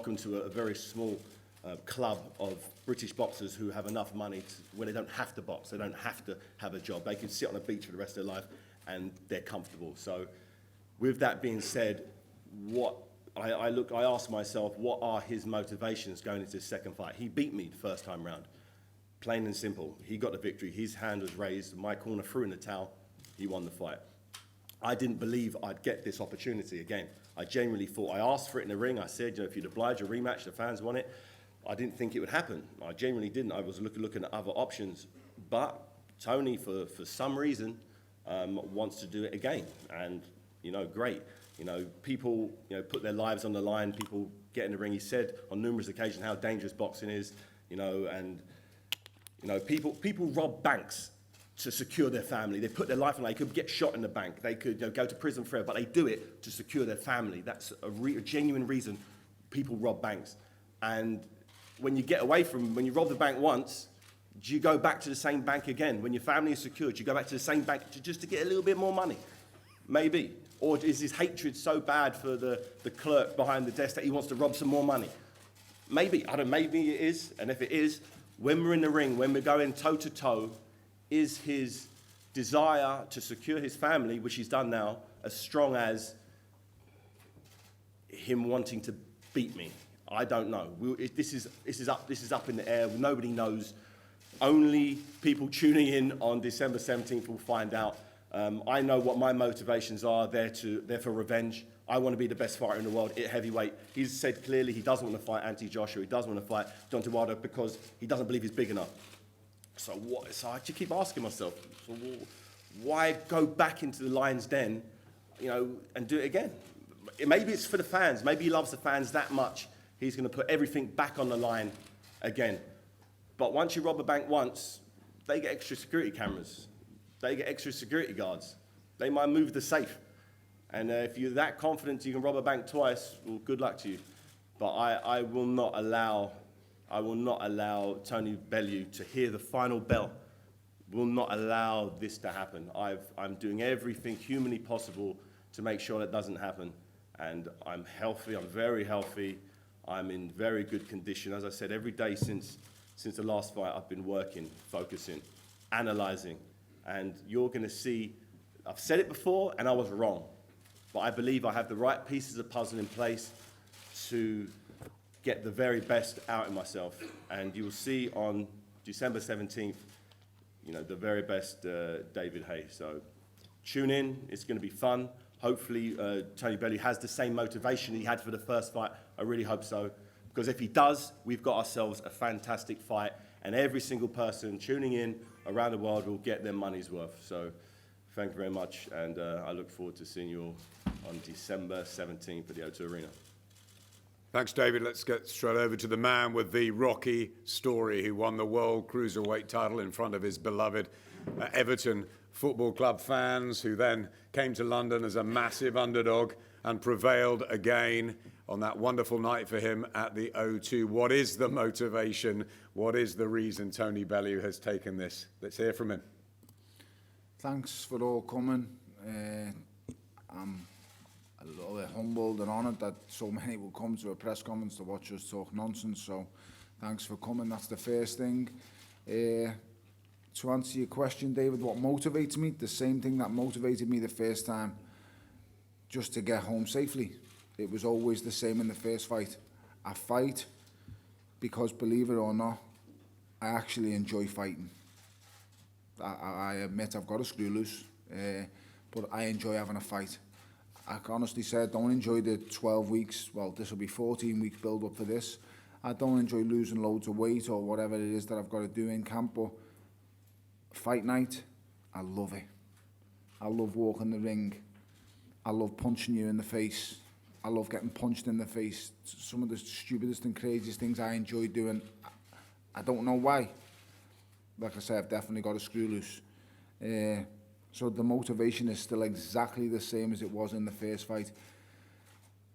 welcome to a very small club of British boxers who have enough money where they don't have to box, they don't have to have a job. They can sit on a beach for the rest of their life and they're comfortable. So with that being said, I ask myself, what are his motivations going into his second fight? He beat me the first time round, plain and simple. He got the victory, his hand was raised, my corner threw in the towel, he won the fight. I didn't believe I'd get this opportunity again. I genuinely thought, I asked for it in the ring, I said, if you'd oblige a rematch, the fans want it. I didn't think it would happen. I genuinely didn't. I was looking at other options. But Tony, for some reason, wants to do it again. And, great. People, put their lives on the line. People get in the ring. He said on numerous occasions how dangerous boxing is, people rob banks to secure their family. They put their life on it. They could get shot in the bank. They could go to prison forever, but they do it to secure their family. That's a genuine reason people rob banks. And when you when you rob the bank once, do you go back to the same bank again? When your family is secured, do you go back to the same bank just to get a little bit more money? Maybe. Or is his hatred so bad for the clerk behind the desk that he wants to rob some more money? Maybe. Maybe it is. And if it is, when we're in the ring, when we're going toe-to-toe, is his desire to secure his family, which he's done now, as strong as him wanting to beat me? I don't know. This is up in the air. Nobody knows. Only people tuning in on December 17th will find out. I know what my motivations are. They're for revenge. I want to be the best fighter in the world at heavyweight. He's said clearly he doesn't want to fight Anthony Joshua. He doesn't want to fight Deontay Wilder because he doesn't believe he's big enough. So I just keep asking myself, why go back into the lion's den, and do it again? Maybe it's for the fans. Maybe he loves the fans that much. He's going to put everything back on the line again. But once you rob a bank once, they get extra security cameras. They get extra security guards. They might move the safe. And if you're that confident you can rob a bank twice, well, good luck to you. But I will not allow Tony Bellew to hear the final bell. Will not allow this to happen. I'm doing everything humanly possible to make sure that doesn't happen. And I'm healthy, I'm very healthy. I'm in very good condition. As I said, every day since the last fight, I've been working, focusing, analyzing. And you're going to see, I've said it before, and I was wrong. But I believe I have the right pieces of the puzzle in place to get the very best out of myself. And you will see on December 17th, the very best David Haye. So tune in, it's going to be fun. Hopefully, Tony Bellew has the same motivation he had for the first fight. I really hope so. Because if he does, we've got ourselves a fantastic fight. And every single person tuning in around the world will get their money's worth. So thank you very much. And I look forward to seeing you all on December 17th at the O2 Arena. Thanks, David. Let's get straight over to the man with the rocky story who won the World Cruiserweight title in front of his beloved Everton Football Club fans, who then came to London as a massive underdog and prevailed again on that wonderful night for him at the O2. What is the motivation? What is the reason Tony Bellew has taken this? Let's hear from him. Thanks for all coming. I'm a little bit humbled and honoured that so many will come to a press conference to watch us talk nonsense. So thanks for coming. That's the first thing. To answer your question, David, what motivates me? The same thing that motivated me the first time, just to get home safely. It was always the same in the first fight. I fight because, believe it or not, I actually enjoy fighting. I admit I've got a screw loose, but I enjoy having a fight. I honestly said, don't enjoy the 12 weeks, well, this will be 14 weeks build up for this. I don't enjoy losing loads of weight or whatever it is that I've got to do in camp, but fight night, I love it. I love walking the ring. I love punching you in the face. I love getting punched in the face. Some of the stupidest and craziest things I enjoy doing. I don't know why. Like I said, I've definitely got a screw loose. So the motivation is still exactly the same as it was in the first fight.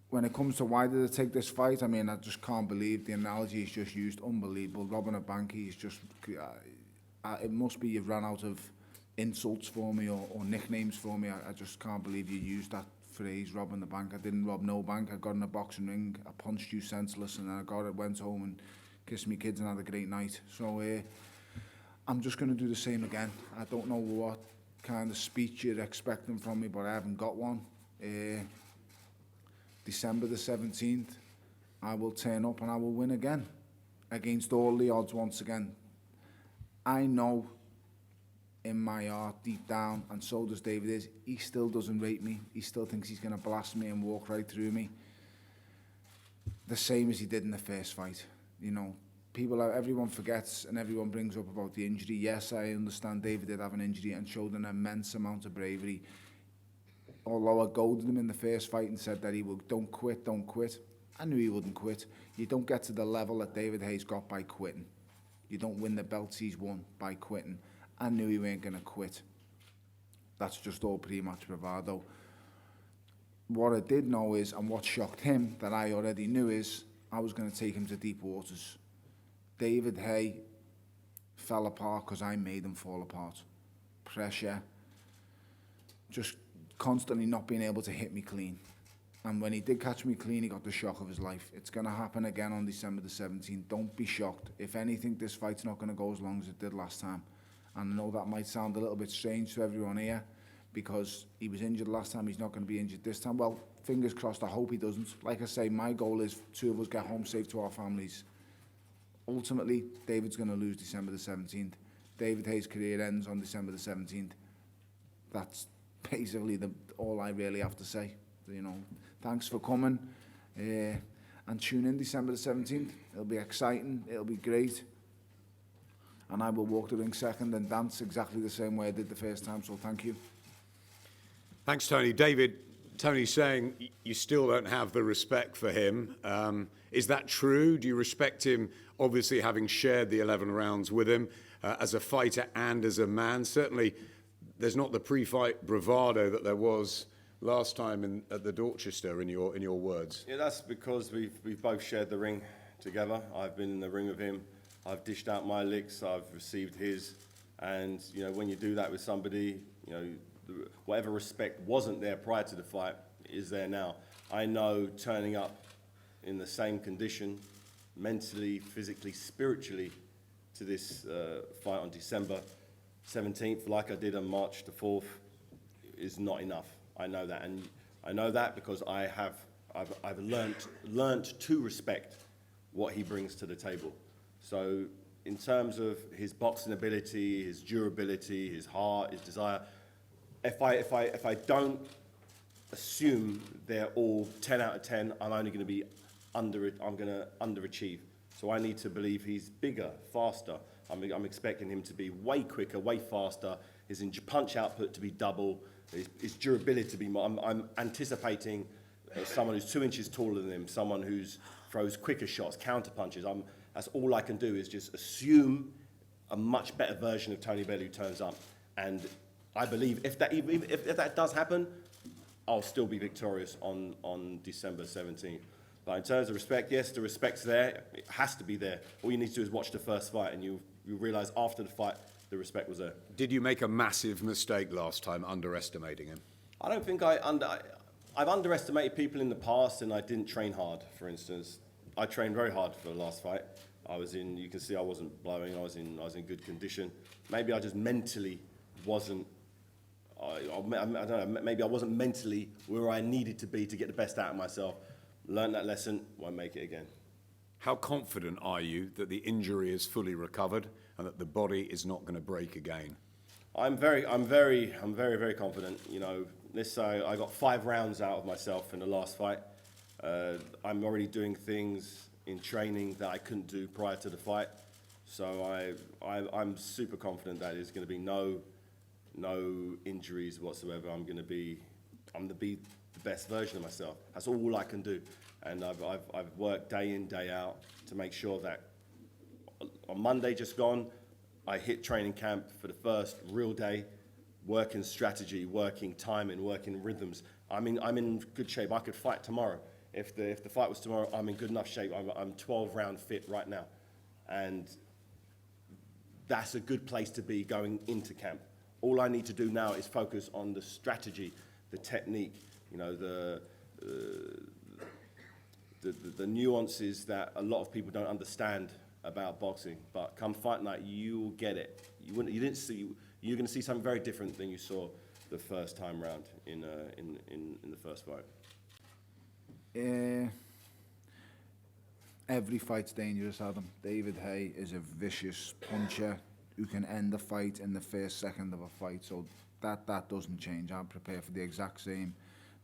When it comes to why did I take this fight, I mean, I just can't believe the analogy he's just used. Unbelievable. Robbing a bank, he's just... it must be you've ran out of insults for me or nicknames for me. I just can't believe you used that phrase, robbing the bank. I didn't rob no bank. I got in a boxing ring, I punched you senseless, and then went home and kissed me kids and had a great night. So I'm just going to do the same again. I don't know what kind of speech you're expecting from me, but I haven't got one. December the 17th, I will turn up and I will win again, against all the odds once again. I know in my heart, deep down, and so does David, he still doesn't rate me. He still thinks he's going to blast me and walk right through me. The same as he did in the first fight. You know, everyone forgets and everyone brings up about the injury. Yes, I understand David did have an injury and showed an immense amount of bravery. Although I goaded him in the first fight and said that he would, don't quit. I knew he wouldn't quit. You don't get to the level that David Haye's got by quitting. You don't win the belts he's won by quitting. I knew he weren't going to quit. That's just all pre-match bravado. What I did know is, and what shocked him that I already knew is, I was going to take him to deep waters. David Haye fell apart because I made him fall apart. Pressure, just constantly not being able to hit me clean. And when he did catch me clean, he got the shock of his life. It's going to happen again on December the 17th. Don't be shocked. If anything, this fight's not going to go as long as it did last time. And I know that might sound a little bit strange to everyone here, because he was injured last time, he's not going to be injured this time. Well, fingers crossed, I hope he doesn't. Like I say, my goal is 2 of us get home safe to our families. Ultimately, David's going to lose December the 17th. David Haye's career ends on December the 17th. That's basically all I really have to say. You know, thanks for coming, and tune in December the 17th. It'll be exciting, it'll be great. And I will walk the ring second and dance exactly the same way I did the first time, so thank you. Thanks, Tony. David, Tony's saying you still don't have the respect for him. Is that true? Do you respect him, obviously having shared the 11 rounds with him, as a fighter and as a man? Certainly, there's not the pre-fight bravado that there was last time at the Dorchester, in your words. Yeah, that's because we've both shared the ring together. I've been in the ring with him. I've dished out my licks, I've received his, and you know, when you do that with somebody, you know, whatever respect wasn't there prior to the fight is there now. I know turning up in the same condition, mentally, physically, spiritually, to this fight on December 17th, like I did on March the 4th, is not enough. I know that, and I know that because I've learnt to respect what he brings to the table. So in terms of his boxing ability, his durability, his heart, his desire, if I don't assume they're all 10 out of 10, I'm only going to be I'm going to underachieve. So I need to believe he's bigger, faster. I'm expecting him to be way quicker, way faster, his punch output to be double, his durability to be more. I'm anticipating someone who's 2 inches taller than him, someone who throws quicker shots, counter punches. That's all I can do is just assume a much better version of Tony Bellew turns up. And I believe if that does happen, I'll still be victorious on December 17th. But in terms of respect, yes, the respect's there. It has to be there. All you need to do is watch the first fight, and you realise after the fight, the respect was there. Did you make a massive mistake last time underestimating him? I don't think I've underestimated people in the past, and I didn't train hard, for instance. I trained very hard for the last fight. You can see I wasn't blowing, I was in good condition. Maybe I just mentally wasn't, I don't know, maybe I wasn't mentally where I needed to be to get the best out of myself. Learned that lesson, won't make it again. How confident are you that the injury is fully recovered and that the body is not going to break again? I'm very confident. You know, let's say I got 5 rounds out of myself in the last fight. I'm already doing things in training that I couldn't do prior to the fight. So I'm super confident that there's going to be no injuries whatsoever. I'm going to be the best version of myself. That's all I can do. And I've worked day in, day out to make sure that on Monday just gone, I hit training camp for the first real day, working strategy, working timing, working rhythms. I'm in good shape. I could fight tomorrow. If the fight was tomorrow, I'm in good enough shape. I'm 12 round fit right now. And that's a good place to be going into camp. All I need to do now is focus on the strategy, the technique, You know, the nuances that a lot of people don't understand about boxing. But come fight night, you'll get it. You're going to see something very different than you saw the first time round in the first fight. Every fight's dangerous, Adam. David Haye is a vicious puncher who can end the fight in the first second of a fight, so that doesn't change. I'm prepared for the exact same.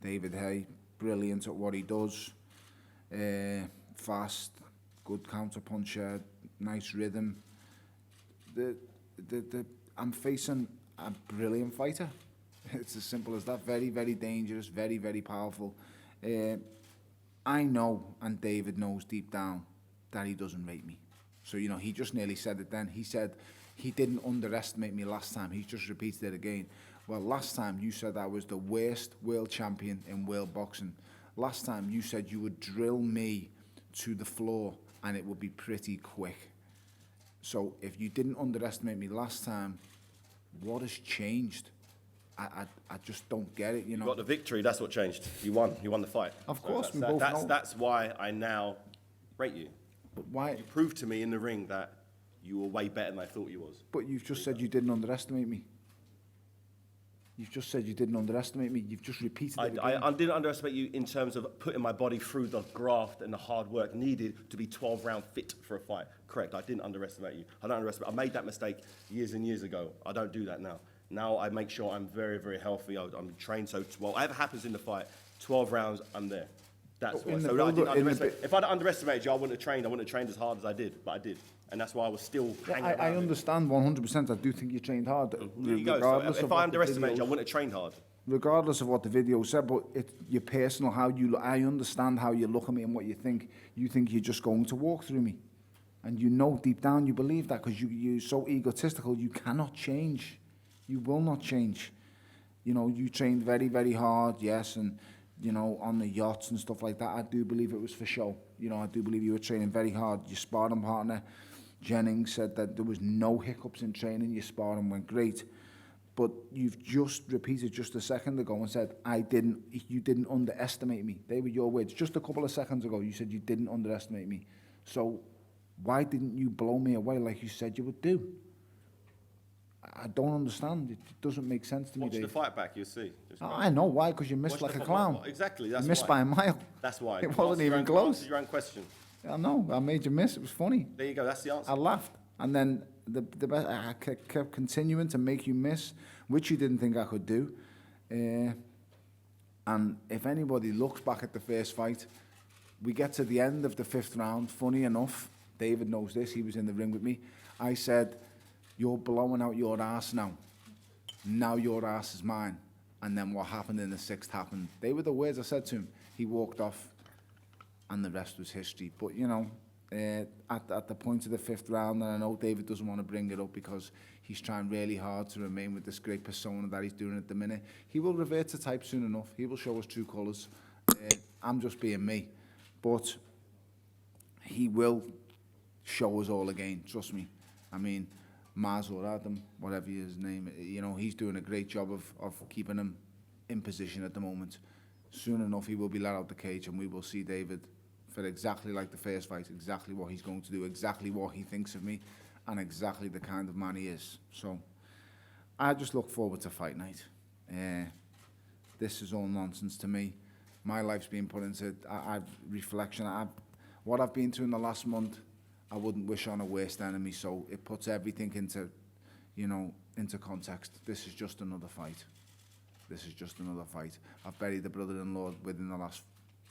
David Haye, brilliant at what he does. Fast, good counter puncher, nice rhythm. I'm facing a brilliant fighter. It's as simple as that. Very, very dangerous, very, very powerful. I know, and David knows deep down, that he doesn't rate me. So, you know, he just nearly said it then. He said he didn't underestimate me last time. He's just repeated it again. Well, last time you said I was the worst world champion in world boxing. Last time you said you would drill me to the floor and it would be pretty quick. So if you didn't underestimate me last time, what has changed? I just don't get it, you know. You got the victory, that's what changed. You won the fight. Of course, we that's, both that's, know. that's why I now rate you. But why? You proved to me in the ring that you were way better than I thought you was. But you've just said you didn't underestimate me. You've just said you didn't underestimate me. You've just repeated it again. I didn't underestimate you in terms of putting my body through the graft and the hard work needed to be 12-round fit for a fight. Correct, I didn't underestimate you. I made that mistake years and years ago. I don't do that now. Now I make sure I'm very, very healthy. I'm trained, so whatever happens in the fight, 12 rounds, I'm there. That's why. So I didn't underestimate. If I'd underestimated you, I wouldn't have trained. I wouldn't have trained as hard as I did, but I did. And that's why I was still hanging around. I understand 100%. I do think you trained hard. There you go. So if I underestimated you, I wouldn't have trained hard. Regardless of what the video said, but your personal, how you look, I understand how you look at me and what you think. You think you're just going to walk through me. And you know deep down you believe that because you're so egotistical, you cannot change. You will not change. You know, you trained very, very hard, yes, and, you know, on the yachts and stuff like that. I do believe it was for show. You know, I do believe you were training very hard. Your sparring partner, Jennings, said that there was no hiccups in training. Your sparring went great. But you've just repeated just a second ago and said, you didn't underestimate me. They were your words. Just a couple of seconds ago, you said you didn't underestimate me. So why didn't you blow me away like you said you would do? I don't understand. It doesn't make sense to me, Dave. Watch the fight back, you'll see. I know why, because you missed like a clown. Exactly, that's you missed why. by a mile. That's why. It wasn't even close. Answer your own question. I know. I made you miss. It was funny. There you go. That's the answer. I laughed, and then I kept continuing to make you miss, which you didn't think I could do. And if anybody looks back at the first fight, we get to the end of the 5th round. Funny enough, David knows this. He was in the ring with me. I said, "You're blowing out your ass now. Now your ass is mine." And then what happened in the 6th happened. They were the words I said to him. He walked off, and the rest was history. But, you know, at the point of the 5th round, and I know David doesn't want to bring it up because he's trying really hard to remain with this great persona that he's doing at the minute. He will revert to type soon enough. He will show us true colours. I'm just being me. But he will show us all again, trust me. I mean, Maz or Adam, whatever his name, you know, he's doing a great job of keeping him in position at the moment. Soon enough, he will be let out the cage, and we will see David for exactly like the first fight, exactly what he's going to do, exactly what he thinks of me, and exactly the kind of man he is. So, I just look forward to fight night. This is all nonsense to me. My life's been put into reflection. What I've been through in the last month, I wouldn't wish on a worst enemy, so it puts everything into, you know, into context. This is just another fight. This is just another fight. I've buried the brother-in-law within the last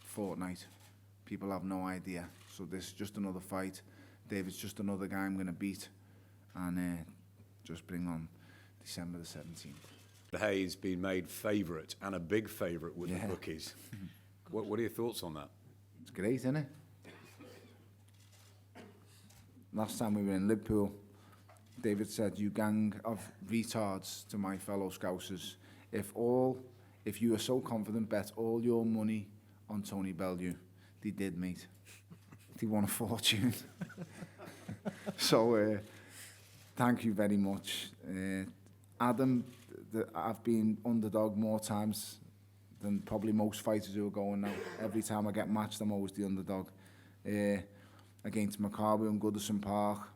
fortnight. People have no idea. So this is just another fight. David's just another guy I'm going to beat. And just bring on December the 17th. Haye's been made favourite, and a big favourite with the bookies. What are your thoughts on that? It's great, isn't it? Last time we were in Liverpool, David said, "You gang of retards," to my fellow Scousers. If you are so confident, bet all your money on Tony Bellew. They did, mate. They won a fortune. So, thank you very much. Adam, I've been underdog more times than probably most fighters who are going now. Every time I get matched, I'm always the underdog. Against Maccabi in Goodison Park,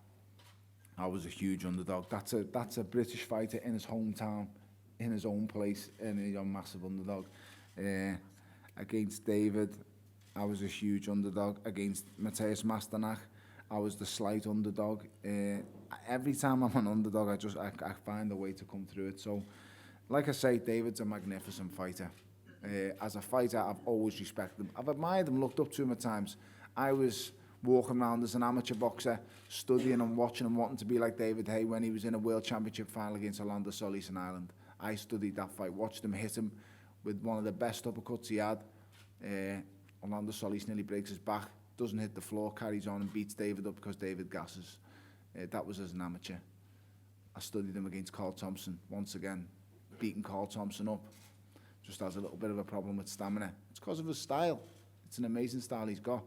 I was a huge underdog. That's a British fighter in his hometown, in his own place, and he's a massive underdog. Against David, I was a huge underdog. Against Matthias Masternach, I was the slight underdog. Every time I'm an underdog, I find a way to come through it. So, like I say, David's a magnificent fighter. As a fighter, I've always respected him. I've admired him, looked up to him at times. I was walking around as an amateur boxer, studying and watching and wanting to be like David Haye when he was in a World Championship final against Orlando Solis in Ireland. I studied that fight, watched him hit him with one of the best uppercuts he had. Orlando Solis nearly breaks his back, doesn't hit the floor, carries on and beats David up because David gasses. That was as an amateur. I studied him against Carl Thompson, once again, beating Carl Thompson up. Just has a little bit of a problem with stamina. It's because of his style. It's an amazing style he's got.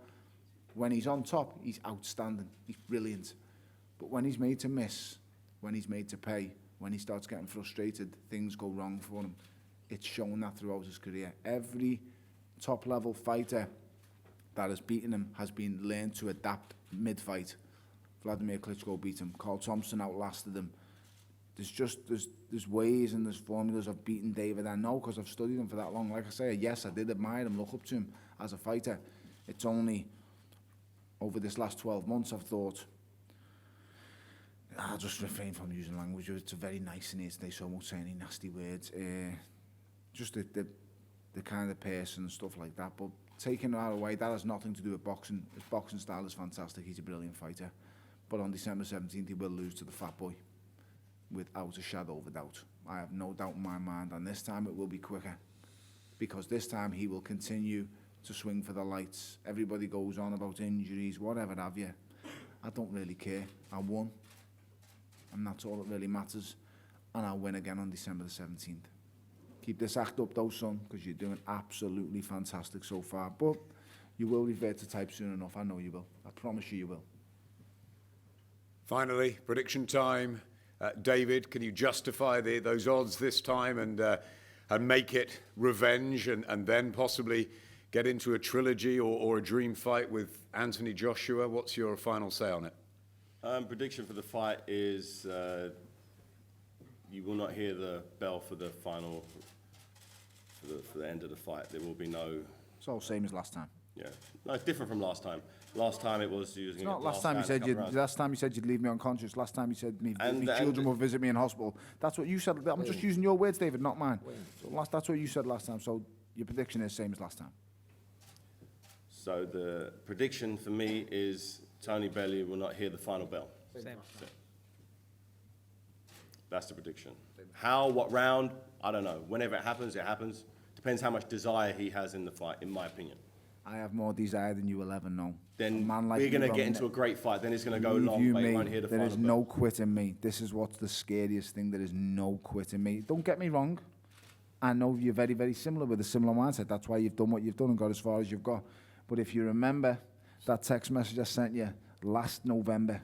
When he's on top, he's outstanding. He's brilliant. But when he's made to miss, when he's made to pay, when he starts getting frustrated, things go wrong for him. It's shown that throughout his career. Every top-level fighter that has beaten him has been learned to adapt mid-fight. Vladimir Klitschko beat him. Carl Thompson outlasted him. There's ways and there's formulas of beating David. I know because I've studied him for that long. Like I say, yes, I did admire him, look up to him as a fighter. It's only over this last 12 months I've thought, I'll just refrain from using language. It's a very nice in here today, so I won't say any nasty words. Just the kind of person and stuff like that. But taking that away, that has nothing to do with boxing. His boxing style is fantastic. He's a brilliant fighter. But on December 17th, he will lose to the fat boy, without a shadow of a doubt. I have no doubt in my mind, and this time it will be quicker, because this time he will continue to swing for the lights. Everybody goes on about injuries, whatever have you. I don't really care. I won, and that's all that really matters. And I'll win again on December the 17th. Keep this act up though, son, because you're doing absolutely fantastic so far. But you will revert to type soon enough. I know you will. I promise you will. Finally, prediction time. David, can you justify those odds this time and make it revenge and then possibly get into a trilogy or a dream fight with Anthony Joshua? What's your final say on it? Prediction for the fight is you will not hear the bell for the final, for the end of the fight. There will be no... It's all the same as last time. Yeah. No, it's different from last time. Last time it was using... It's not last time you said you'd leave me unconscious. Last time you said my children will visit me in hospital. That's what you said. I'm just using your words, David, not mine. So that's what you said last time. So your prediction is same as last time. So the prediction for me is Tony Bellew will not hear the final bell. Same. So that's the prediction. How, what round, I don't know. Whenever it happens, it happens. Depends how much desire he has in the fight, in my opinion. I have more desire than you will ever know. Then like we're going to get into a great fight. Then it's going to go long, but you won't hear the final bell. There is no quitting me. This is what's the scariest thing. There is no quitting me. Don't get me wrong. I know you're very, very similar with a similar mindset. That's why you've done what you've done and got as far as you've got. But if you remember that text message I sent you last November,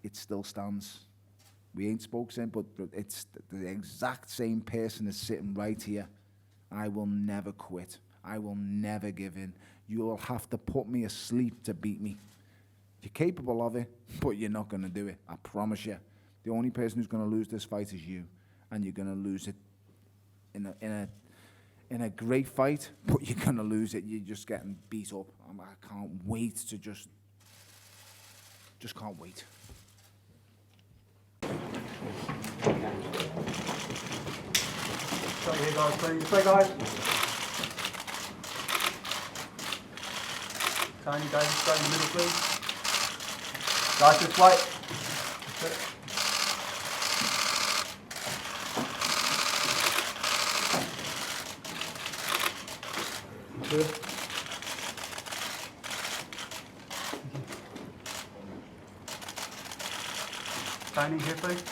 it still stands. We ain't spoke since, but it's the exact same person is sitting right here. I will never quit. I will never give in. You will have to put me asleep to beat me. You're capable of it, but you're not going to do it. I promise you. The only person who's going to lose this fight is you, and you're going to lose it in a great fight, but you're going to lose it. You're just getting beat up. I can't wait to just can't wait. Stay here, guys, please. Stay, guys. Tony, David, stay in the middle, please. Guys, just wait. That's it. Good. Tony, here, please.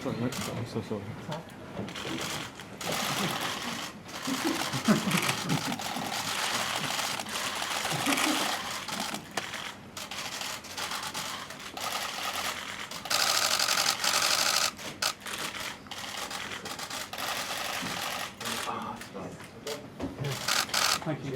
Sorry, mate. I'm so sorry. Thank you.